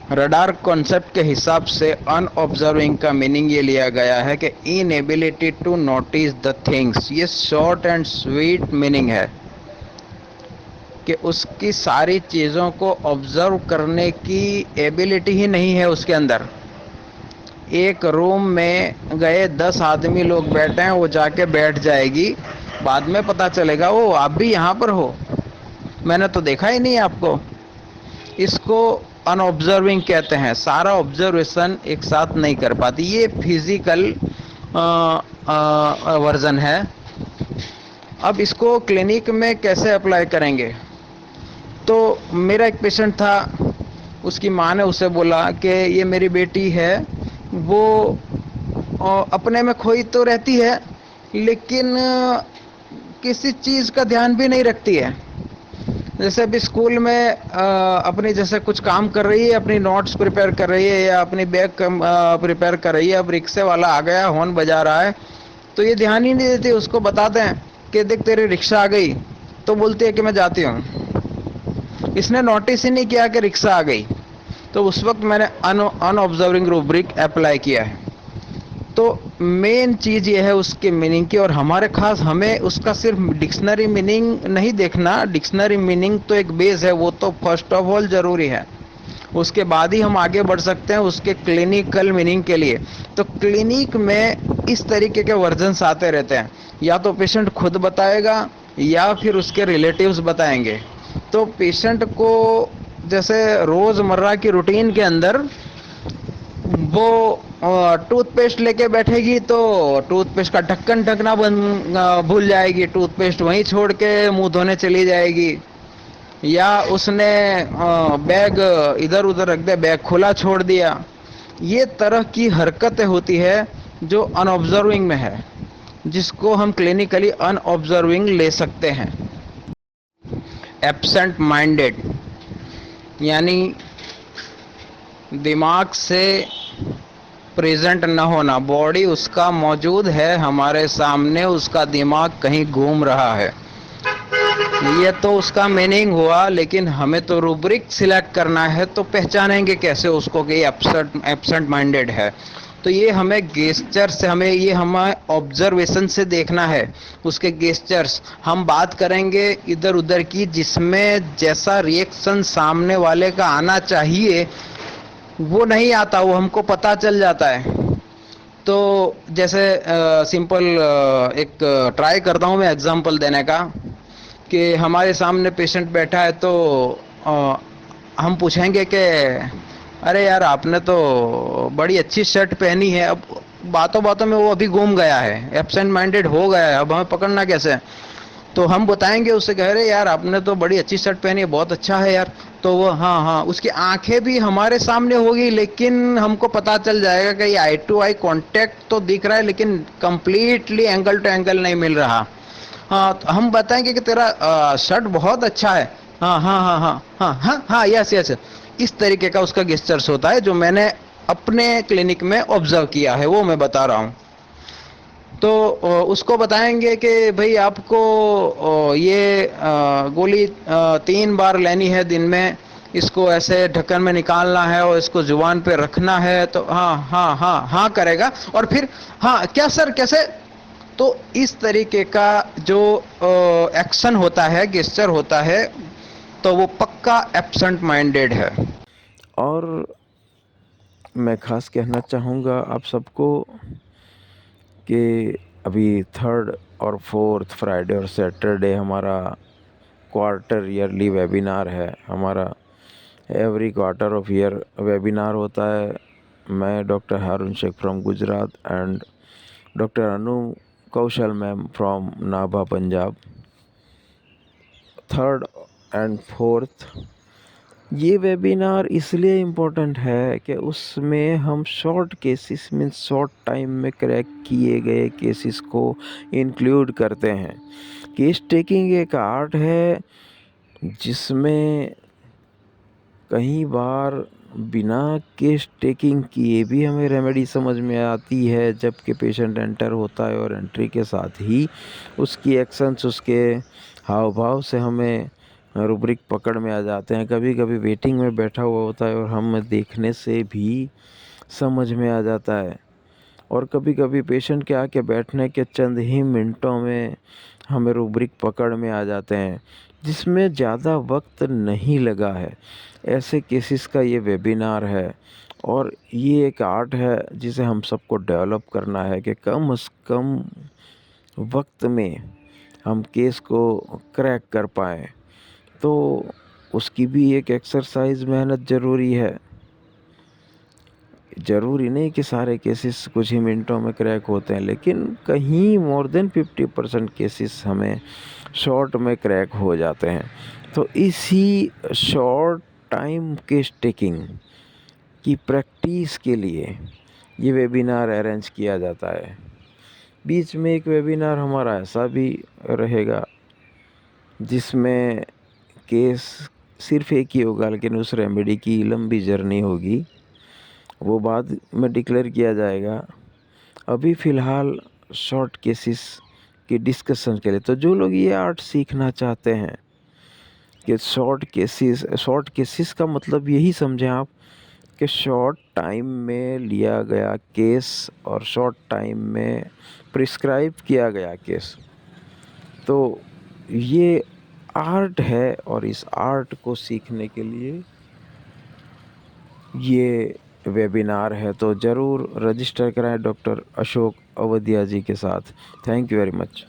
Radar concept के हिसाब से अनऑब्जर्विंग का मीनिंग ये लिया गया है कि inability to notice the things. ये शॉर्ट एंड स्वीट मीनिंग है कि उसकी सारी चीज़ों को ऑब्जर्व करने की एबिलिटी ही नहीं है उसके अंदर। एक रूम में गए 10 आदमी लोग बैठे हैं, वो जाके बैठ जाएगी, बाद में पता चलेगा ओ आप भी यहाँ पर हो, मैंने तो देखा ही नहीं आपको। इसको अनऑब्जर्विंग कहते हैं। सारा ऑब्जर्वेशन एक साथ नहीं कर पाती। ये फिजिकल वर्जन है। अब इसको क्लिनिक में कैसे अप्लाई करेंगे? तो मेरा एक पेशेंट था, उसकी माँ ने उसे बोला कि ये मेरी बेटी है, वो अपने में खोई तो रहती है, लेकिन किसी चीज़ का ध्यान भी नहीं रखती है। जैसे अभी स्कूल में अपनी जैसे कुछ काम कर रही है, अपनी नोट्स प्रिपेयर कर रही है या अपनी बैग प्रिपेयर कर रही है, अब रिक्शे वाला आ गया, हॉर्न बजा रहा है, तो ये ध्यान ही नहीं देती। उसको बताते हैं कि देख तेरी रिक्शा आ गई, तो बोलती है कि मैं जाती हूँ। इसने नोटिस ही नहीं किया कि रिक्शा आ गई। तो उस वक्त मैंने अनऑब्जर्विंग रूब्रिक अप्लाई किया है। तो मेन चीज़ ये है उसके मीनिंग की, और हमारे खास हमें उसका सिर्फ डिक्शनरी मीनिंग नहीं देखना। डिक्शनरी मीनिंग तो एक बेस है, वो तो फर्स्ट ऑफ ऑल ज़रूरी है, उसके बाद ही हम आगे बढ़ सकते हैं उसके क्लिनिकल मीनिंग के लिए। तो क्लिनिक में इस तरीके के वर्जन्स आते रहते हैं, या तो पेशेंट खुद बताएगा या फिर उसके रिलेटिव्स बताएंगे। तो पेशेंट को जैसे रोज़मर्रा की रूटीन के अंदर वो टूथपेस्ट लेके बैठेगी तो टूथपेस्ट का ढक्कन ढकना भूल जाएगी, टूथपेस्ट वहीं छोड़ के मुंह धोने चली जाएगी। या उसने बैग इधर उधर रख दिया, बैग खुला छोड़ दिया। ये तरह की हरकतें होती है जो अनऑब्जर्विंग में है, जिसको हम क्लिनिकली अनऑब्जर्विंग ले सकते हैं। एब्सेंट माइंडेड यानी दिमाग से प्रेजेंट न होना। बॉडी उसका मौजूद है हमारे सामने, उसका दिमाग कहीं घूम रहा है। ये तो उसका मीनिंग हुआ, लेकिन हमें तो रूब्रिक सिलेक्ट करना है, तो पहचानेंगे कैसे उसको कि एब्सेंट माइंडेड है? तो ये हमें गेस्चर से, हमें ये हमें ऑब्जर्वेशन से देखना है उसके गेस्चर्स। हम बात करेंगे इधर उधर की, जिसमें जैसा रिएक्शन सामने वाले का आना चाहिए वो नहीं आता, वो हमको पता चल जाता है। तो जैसे सिंपल एक ट्राई करता हूँ मैं एग्जांपल देने का, कि हमारे सामने पेशेंट बैठा है, तो अ, हम पूछेंगे कि अरे यार आपने तो बड़ी अच्छी शर्ट पहनी है। अब बातों बातों में वो अभी घूम गया है, एब्सेंट माइंडेड हो गया है, अब हमें पकड़ना कैसे है? तो हम बताएंगे उससे, कह रहे यार आपने तो बड़ी अच्छी शर्ट पहनी है, बहुत अच्छा है यार। तो वो हाँ हाँ, उसकी आंखें भी हमारे सामने होगी, लेकिन हमको पता चल जाएगा कि ये आई टू आई कांटेक्ट तो दिख रहा है, लेकिन कंप्लीटली एंगल टू एंगल नहीं मिल रहा। हाँ, तो हम बताएंगे कि तेरा शर्ट बहुत अच्छा है। हाँ हाँ हाँ हाँ हाँ हाँ हाँ, यस यस। इस तरीके का उसका गेस्चर्स होता है, जो मैंने अपने क्लिनिक में ऑब्जर्व किया है, वो मैं बता रहा हूँ। तो उसको बताएंगे कि भाई आपको ये गोली 3 बार लेनी है दिन में, इसको ऐसे ढक्कन में निकालना है और इसको जुबान पे रखना है। तो हाँ हाँ हाँ हाँ करेगा, और फिर हाँ क्या सर कैसे। तो इस तरीके का जो एक्शन होता है, गेस्चर होता है, तो वो पक्का एब्सेंट माइंडेड है। और मैं ख़ास कहना चाहूँगा आप सबको कि अभी थर्ड और फोर्थ फ्राइडे और सैटरडे हमारा क्वार्टर ईयरली वेबिनार है। हमारा every quarter of year webinar होता है। मैं doctor Haroon Sheikh from Gujarat and doctor Anu Kaushal ma'am from Nabha Punjab, third and fourth. ये वेबिनार इसलिए इम्पोर्टेंट है कि उसमें हम short cases means short time में क्रैक किए गए केसेस को इंक्लूड करते हैं। केस टेकिंग एक आर्ट है जिसमें कई बार बिना केस टेकिंग किए भी हमें रेमेडी समझ में आती है, जबकि पेशेंट एंटर होता है और एंट्री के साथ ही उसकी एक्शंस, उसके हाव भाव से हमें रूब्रिक पकड़ में आ जाते हैं। कभी कभी वेटिंग में बैठा हुआ होता है और हम देखने से भी समझ में आ जाता है। और कभी कभी पेशेंट के आके बैठने के चंद ही मिनटों में हमें रूब्रिक पकड़ में आ जाते हैं, जिसमें ज़्यादा वक्त नहीं लगा है। ऐसे केसेस का ये वेबिनार है और ये एक आर्ट है जिसे हम सबको डेवलप करना है कि कम से कम वक्त में हम केस को क्रैक कर पाएँ। तो उसकी भी एक एक्सरसाइज मेहनत ज़रूरी है। ज़रूरी नहीं कि सारे केसेस कुछ ही मिनटों में क्रैक होते हैं, लेकिन कहीं मोर देन 50% केसेस हमें शॉर्ट में क्रैक हो जाते हैं। तो इसी शॉर्ट टाइम के स्टिकिंग की प्रैक्टिस के लिए ये वेबिनार अरेंज किया जाता है। बीच में एक वेबिनार हमारा ऐसा भी रहेगा जिसमें केस सिर्फ एक ही होगा, लेकिन उस रेमेडी की लंबी जर्नी होगी, वो बाद में डिक्लेयर किया जाएगा। अभी फ़िलहाल शॉर्ट केसेस की डिस्कशन के लिए तो जो लोग ये आर्ट सीखना चाहते हैं कि शॉर्ट केसेस का मतलब यही समझें आप कि शॉर्ट टाइम में लिया गया केस और शॉर्ट टाइम में प्रिस्क्राइब किया गया केस। तो ये आर्ट है और इस आर्ट को सीखने के लिए ये वेबिनार है। तो ज़रूर रजिस्टर कराएं डॉक्टर अशोक अवधिया जी के साथ। Thank you very much.